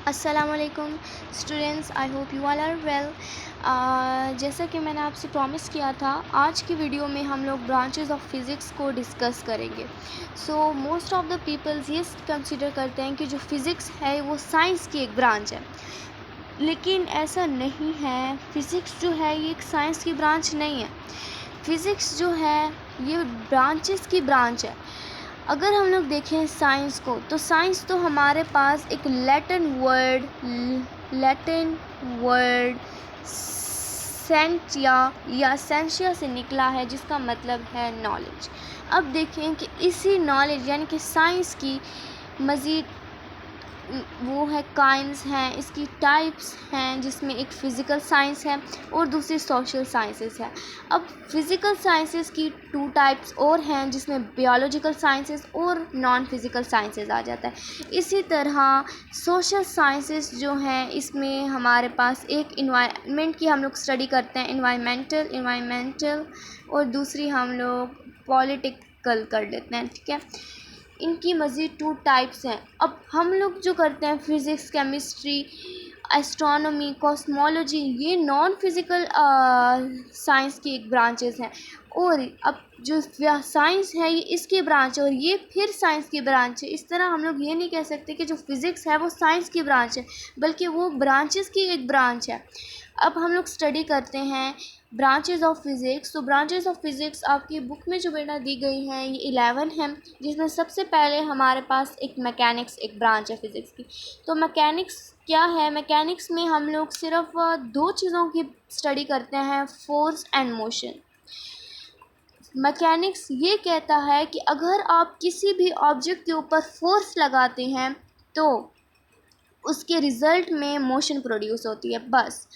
अस्सलामुअलैकुम students, I hope you all are well. जैसा कि मैंने आपसे प्रॉमिस किया था, आज की वीडियो में हम लोग ब्रांचेस ऑफ फिज़िक्स को डिस्कस करेंगे। So most of the peoples ये कंसिडर करते हैं कि जो फिज़िक्स है वो साइंस की एक ब्रांच है, लेकिन ऐसा नहीं है। फ़िज़िक्स जो है ये एक साइंस की ब्रांच नहीं है। फ़िज़िक्स जो है ये ब्रांचेस की ब्रांच है। अगर हम लोग देखें साइंस को, तो साइंस तो हमारे पास एक लैटिन वर्ड सेंसिया से निकला है, जिसका मतलब है नॉलेज। अब देखें कि इसी नॉलेज यानी कि साइंस की मज़ीद वो है काइंड्स हैं, इसकी टाइप्स हैं, जिसमें एक फ़िज़िकल साइंस है और दूसरी सोशल साइंसेस है। अब फ़िज़िकल साइंसेस की 2 टाइप्स और हैं, जिसमें बायोलॉजिकल साइंसेस और नॉन फ़िज़िकल साइंसेस आ जाता है। इसी तरह सोशल साइंसेस जो हैं, इसमें हमारे पास एक इन्वायरमेंट की हम लोग स्टडी करते हैं, इन्वायरमेंटल, और दूसरी हम लोग पॉलिटिकल कर लेते हैं, ठीक है। इनकी मज़ीद 2 टाइप्स हैं। अब हम लोग जो करते हैं फ़िज़िक्स, केमिस्ट्री, एस्ट्रोनॉमी, कॉस्मोलॉजी, ये नॉन फिज़िकल साइंस की एक ब्रांचेस हैं। और अब जो साइंस है ये इसकी ब्रांच है और ये फिर साइंस की ब्रांच है। इस तरह हम लोग ये नहीं कह सकते कि जो फ़िज़िक्स है वो साइंस की ब्रांच है, बल्कि वो ब्रांचेस की एक ब्रांच है। अब हम लोग स्टडी करते हैं ब्रांचेस ऑफ फिज़िक्स। तो ब्रांचेस ऑफ फिज़िक्स आपकी बुक में जो बेटा दी गई हैं ये 11 हैं, जिसमें सबसे पहले हमारे पास एक मैकेनिक्स एक ब्रांच है फ़िज़िक्स की। तो मैकेनिक्स क्या है? मैकेनिक्स में हम लोग सिर्फ 2 चीज़ों की स्टडी करते हैं, फोर्स एंड मोशन। मैकेनिक्स ये कहता है कि अगर आप किसी भी ऑब्जेक्ट के ऊपर फोर्स लगाते हैं तो उसके रिज़ल्ट में मोशन प्रोड्यूस होती है, बस।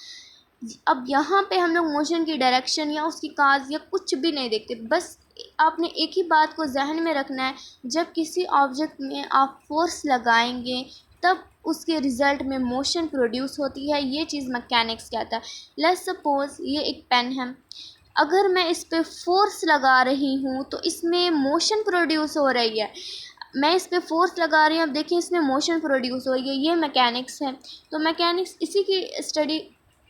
अब यहाँ पे हम लोग मोशन की डायरेक्शन या उसकी काज या कुछ भी नहीं देखते, बस आपने एक ही बात को जहन में रखना है, जब किसी ऑब्जेक्ट में आप फोर्स लगाएंगे तब उसके रिज़ल्ट में मोशन प्रोड्यूस होती है। ये चीज़ मैकेनिक्स कहता है। लेट्स सपोज़ ये एक पेन है, अगर मैं इस पे फोर्स लगा रही हूँ तो इसमें मोशन प्रोड्यूस हो रही है। मैं इस पे फोर्स लगा रही हूँ, अब देखिए इसमें मोशन प्रोड्यूस हो रही है, ये मैकेनिक्स है। तो मैकेनिक्स इसी की स्टडी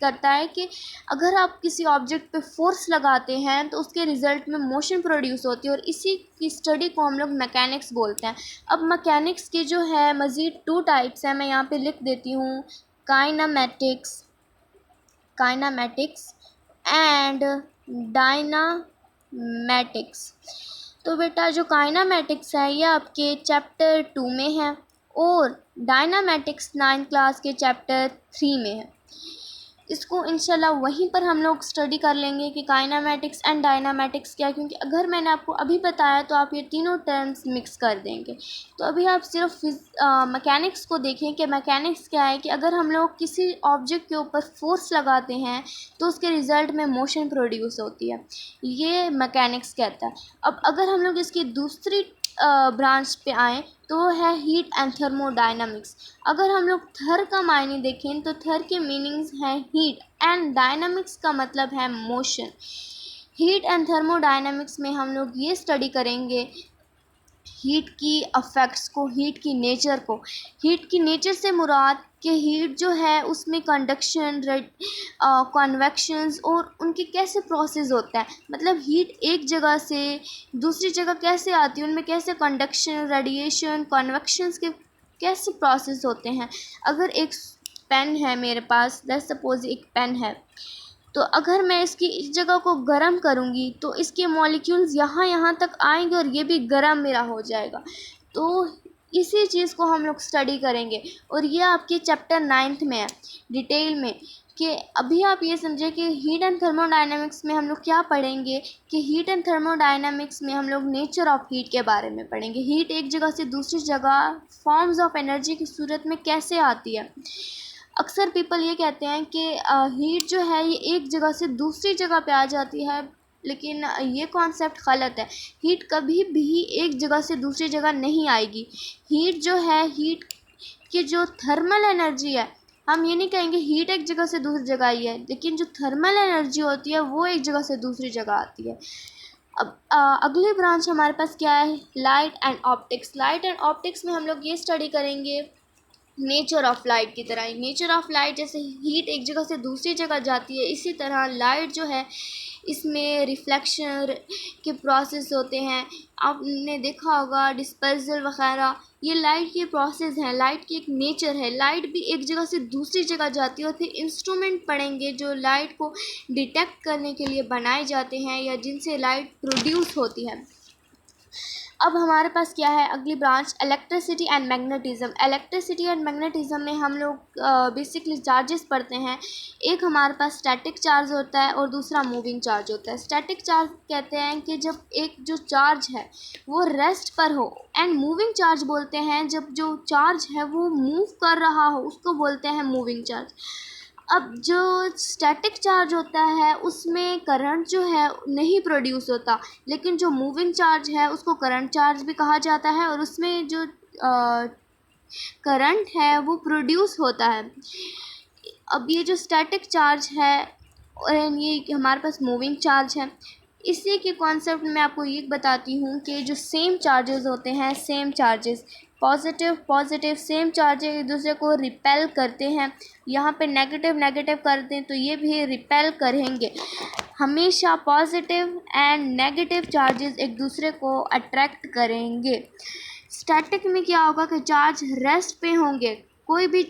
करता है कि अगर आप किसी ऑब्जेक्ट पे फोर्स लगाते हैं तो उसके रिज़ल्ट में मोशन प्रोड्यूस होती है, और इसी की स्टडी को हम लोग मैकेनिक्स बोलते हैं। अब मैकेनिक्स की जो है मज़ीद 2 टाइप्स हैं, मैं यहाँ पे लिख देती हूँ, काइनामेटिक्स एंड डायनामेटिक्स। तो बेटा जो काइनामेटिक्स है ये आपके चैप्टर 2 में है और डायनामेटिक्स 9th क्लास के चैप्टर 3 में है। इसको इंशाल्लाह वहीं पर हम लोग स्टडी कर लेंगे कि काइनामेटिक्स एंड डायनामेटिक्स क्या है, क्योंकि अगर मैंने आपको अभी बताया तो आप ये तीनों टर्म्स मिक्स कर देंगे। तो अभी आप सिर्फ मैकेनिक्स को देखें कि मैकेनिक्स क्या है, कि अगर हम लोग किसी ऑब्जेक्ट के ऊपर फोर्स लगाते हैं तो उसके रिज़ल्ट में मोशन प्रोड्यूस होती है, ये मैकेनिक्स कहता है। अब अगर हम लोग इसकी दूसरी ब्रांच पे आएँ तो है हीट एंड थर्मोडायनामिक्स। अगर हम लोग थर का मायने देखें तो थर के मीनिंग्स हैं हीट, एंड डायनामिक्स का मतलब है मोशन। हीट एंड थर्मोडायनामिक्स में हम लोग ये स्टडी करेंगे हीट की अफेक्ट्स को, हीट की नेचर से मुराद कि हीट जो है उसमें कंडक्शन, कन्वेक्शंस और उनके कैसे प्रोसेस होता है, मतलब हीट एक जगह से दूसरी जगह कैसे आती है, उनमें कैसे कंडक्शन, रेडिएशन, कन्वेक्शंस के कैसे प्रोसेस होते हैं। अगर एक पेन है मेरे पास, लेट्स सपोज एक पेन है, तो अगर मैं इसकी इस जगह को गर्म करूँगी तो इसके मॉलिक्यूल्स यहाँ तक आएंगे और ये भी गर्म मेरा हो जाएगा। तो इसी चीज़ को हम लोग स्टडी करेंगे और ये आपके चैप्टर 9th में है डिटेल में। कि अभी आप ये समझे कि हीट एंड थर्मोडायनामिक्स में हम लोग क्या पढ़ेंगे, कि हीट एंड थर्मोडायनामिक्स में हम लोग नेचर ऑफ हीट के बारे में पढ़ेंगे। हीट एक जगह से दूसरी जगह फॉर्म्स ऑफ एनर्जी की सूरत में कैसे आती है। अक्सर पीपल ये कहते हैं कि हीट जो है ये एक जगह से दूसरी जगह पे आ जाती है, लेकिन ये कॉन्सेप्ट गलत है। हीट कभी भी एक जगह से दूसरी जगह नहीं आएगी। हीट जो है, हीट की जो थर्मल एनर्जी है, हम ये नहीं कहेंगे हीट एक जगह से दूसरी जगह आई है, लेकिन जो थर्मल एनर्जी होती है वो एक जगह से दूसरी जगह आती है। अब अगली ब्रांच हमारे पास क्या है, light and optics. Light and optics में हम लोग ये स्टडी करेंगे नेचर ऑफ लाइट की तरह ही। नेचर ऑफ लाइट जैसे हीट एक जगह से दूसरी जगह जाती है, इसी तरह लाइट जो है इसमें रिफ्लेक्शन के प्रोसेस होते हैं। आपने देखा होगा डिस्पर्सल वगैरह, ये लाइट के प्रोसेस हैं, लाइट की एक नेचर है। लाइट भी एक जगह से दूसरी जगह जाती है और फिर इंस्ट्रूमेंट पढ़ेंगे जो लाइट को डिटेक्ट करने के लिए बनाए जाते हैं या जिनसे लाइट प्रोड्यूस होती है। अब हमारे पास क्या है अगली branch, electricity and magnetism. Electricity and magnetism में हम लोग बेसिकली चार्जेस पढ़ते हैं। एक हमारे पास स्टैटिक चार्ज होता है और दूसरा मूविंग चार्ज होता है। स्टैटिक चार्ज कहते हैं कि जब एक जो चार्ज है वो रेस्ट पर हो, एंड मूविंग चार्ज बोलते हैं जब जो चार्ज है वो मूव कर रहा हो, उसको बोलते हैं मूविंग चार्ज। अब जो स्टैटिक चार्ज होता है उसमें करंट जो है नहीं प्रोड्यूस होता, लेकिन जो मूविंग चार्ज है उसको करंट चार्ज भी कहा जाता है और उसमें जो करंट है वो प्रोड्यूस होता है। अब ये जो स्टैटिक चार्ज है और ये हमारे पास मूविंग चार्ज है, इसी के कॉन्सेप्ट में आपको ये बताती हूँ कि जो सेम चार्जेस होते हैं, same charges positive positive same charges एक दूसरे को रिपेल करते हैं। यहाँ पे नेगेटिव नेगेटिव करते हैं तो ये भी रिपेल करेंगे। हमेशा पॉजिटिव एंड नेगेटिव चार्जेस एक दूसरे को अट्रैक्ट करेंगे। स्टैटिक में क्या होगा कि चार्ज रेस्ट पे होंगे, कोई भी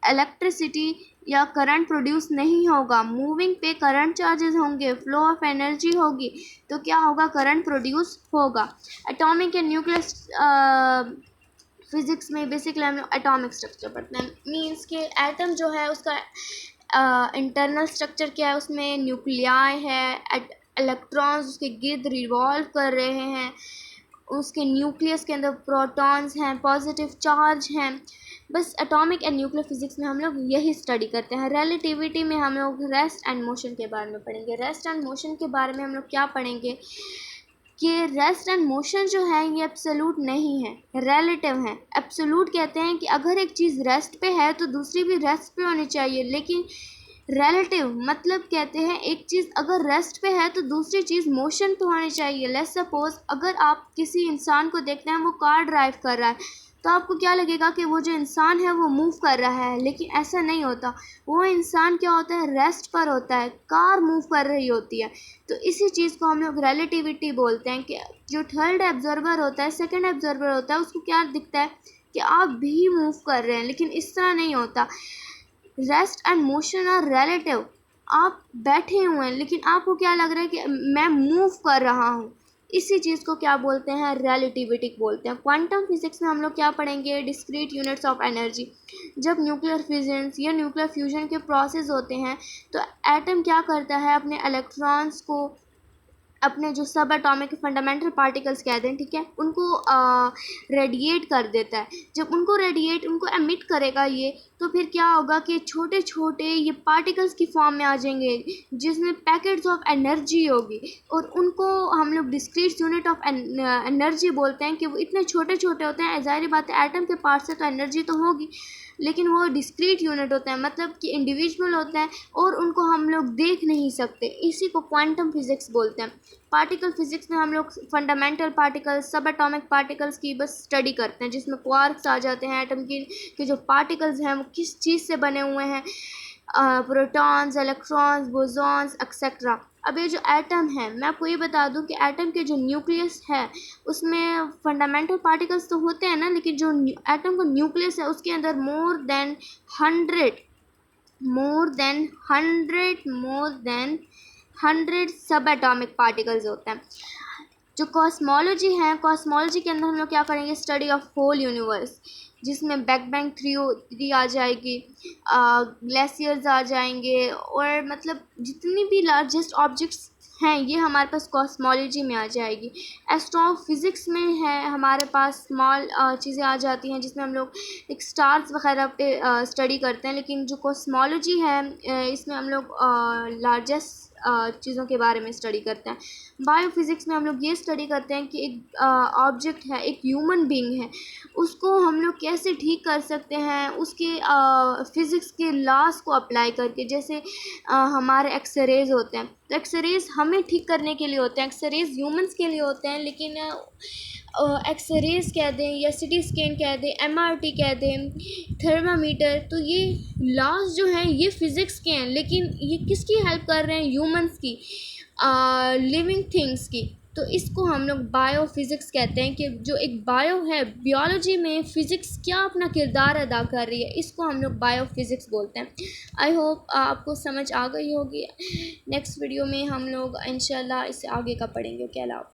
इलेक्ट्रिसिटी या करंट प्रोड्यूस नहीं होगा। मूविंग पे करंट चार्जेस होंगे, फ्लो ऑफ एनर्जी होगी, तो क्या होगा, करंट प्रोड्यूस होगा। एटॉमिक एंड न्यूक्लियर फिज़िक्स में बेसिकली हम लोग एटॉमिक स्ट्रक्चर पढ़ते हैं। मींस के एटम जो है उसका इंटरनल स्ट्रक्चर क्या है, उसमें न्यूक्लियाई है, इलेक्ट्रॉन्स उसके गिर्द रिवॉल्व कर रहे हैं, उसके न्यूक्लियस के अंदर प्रोटॉन्स हैं, पॉजिटिव चार्ज हैं। बस एटॉमिक एंड न्यूक्लियर फिज़िक्स में हम लोग यही स्टडी करते हैं। रिलेटिविटी में हम लोग रेस्ट एंड मोशन के बारे में पढ़ेंगे। रेस्ट एंड मोशन के बारे में हम लोग क्या पढ़ेंगे कि रेस्ट एंड मोशन जो है ये एब्सोल्यूट नहीं है, रिलेटिव है। एब्सोल्यूट कहते हैं कि अगर एक चीज़ रेस्ट पे है तो दूसरी भी रेस्ट पे होनी चाहिए, लेकिन रिलेटिव मतलब कहते हैं एक चीज़ अगर रेस्ट पे है तो दूसरी चीज़ मोशन पे होनी चाहिए। लेट्स सपोज अगर आप किसी इंसान को देखते हैं वो कार ड्राइव कर रहा है तो आपको क्या लगेगा कि वो जो इंसान है वो मूव कर रहा है, लेकिन ऐसा नहीं होता। वो इंसान क्या होता है, रेस्ट पर होता है, कार मूव कर रही होती है। तो इसी चीज़ को हम लोग रिलेटिविटी बोलते हैं कि जो थर्ड ऑब्जर्वर होता है, सेकंड ऑब्जर्वर होता है, उसको क्या दिखता है कि आप भी मूव कर रहे हैं, लेकिन इस तरह नहीं होता। Rest and motion are relative. आप बैठे हुए हैं लेकिन आपको क्या लग रहा है कि मैं मूव कर रहा हूँ, इसी चीज़ को क्या बोलते हैं, रिलेटिविटी बोलते हैं। क्वांटम फिजिक्स में हम लोग क्या पढ़ेंगे, डिस्क्रीट यूनिट्स ऑफ एनर्जी। जब न्यूक्लियर फिजन या न्यूक्लियर फ्यूजन के प्रोसेस होते हैं तो एटम क्या करता है, अपने इलेक्ट्रॉन्स को, अपने जो सब एटॉमिक फंडामेंटल पार्टिकल्स कहते हैं, ठीक है, उनको रेडिएट कर देता है। जब उनको रेडिएट, उनको एमिट करेगा ये, तो फिर क्या होगा कि छोटे छोटे ये पार्टिकल्स की फॉर्म में आ जाएंगे जिसमें पैकेट्स ऑफ एनर्जी होगी, और उनको हम लोग डिस्क्रीट यूनिट ऑफ एनर्जी बोलते हैं कि वो इतने छोटे छोटे होते हैं। ज़ाहिर बात है एटम के पार्ट से तो एनर्जी तो होगी, लेकिन वो डिस्क्रीट यूनिट होते हैं, मतलब कि इंडिविजुअल होते हैं और उनको हम लोग देख नहीं सकते। इसी को क्वांटम फिज़िक्स बोलते हैं। पार्टिकल फिज़िक्स में हम लोग फंडामेंटल पार्टिकल्स, सब एटॉमिक पार्टिकल्स की बस स्टडी करते हैं, जिसमें क्वार्क्स आ जाते हैं। एटम के जो पार्टिकल्स हैं वो किस चीज़ से बने हुए हैं, प्रोटॉन्स, इलेक्ट्रॉन्स, बोसॉन्स एक्सेट्रा। अब ये जो एटम है, मैं आपको ये बता दूं कि एटम के जो न्यूक्लियस है उसमें फंडामेंटल पार्टिकल्स तो होते हैं ना, लेकिन जो एटम का न्यूक्लियस है उसके अंदर मोर देन हंड्रेड सब एटॉमिक पार्टिकल्स होते हैं। जो कॉस्मोलॉजी है, कॉस्मोलॉजी के अंदर हम लोग क्या करेंगे, स्टडी ऑफ होल यूनिवर्स, जिसमें बिग बैंग थ्योरी आ जाएगी, ग्लेशियर्स आ जाएंगे, और मतलब जितनी भी लार्जेस्ट ऑब्जेक्ट्स हैं ये हमारे पास कॉस्मोलॉजी में आ जाएगी। एस्ट्रोफिज़िक्स में है हमारे पास स्मॉल चीज़ें आ जाती हैं, जिसमें हम लोग एक स्टार्स वगैरह पे स्टडी करते हैं। लेकिन जो कॉस्मोलॉजी है इसमें हम लोग लार्जेस्ट चीज़ों के बारे में स्टडी करते हैं। बायोफिज़िक्स में हम लोग ये स्टडी करते हैं कि एक ऑब्जेक्ट है, एक ह्यूमन बीइंग है, उसको हम लोग कैसे ठीक कर सकते हैं, उसके फ़िज़िक्स के लॉस को अप्लाई करके। जैसे हमारे एक्सरेज होते हैं, तो एक्सरेज हमें ठीक करने के लिए होते हैं, एक्सरेज ह्यूमंस के लिए होते हैं, लेकिन एक्सरेज कह दें या सिटी स्कैन कह दें, MRT कह दें, थर्मामीटर, तो ये लास्ट जो हैं ये फ़िज़िक्स के हैं, लेकिन ये किसकी हेल्प कर रहे हैं? ह्यूमंस की, लिविंग थिंग्स की। तो इसको हम लोग बायोफिज़िक्स कहते हैं कि जो एक बायो है, बायोलॉजी में फ़िज़िक्स क्या अपना किरदार अदा कर रही है, इसको हम लोग बायोफिज़िक्स बोलते हैं। आई होप आपको समझ आ गई होगी। नेक्स्ट वीडियो में हम लोग इंशाल्लाह इससे आगे का पढ़ेंगे। ओके, अल्लाह हाफ़िज़।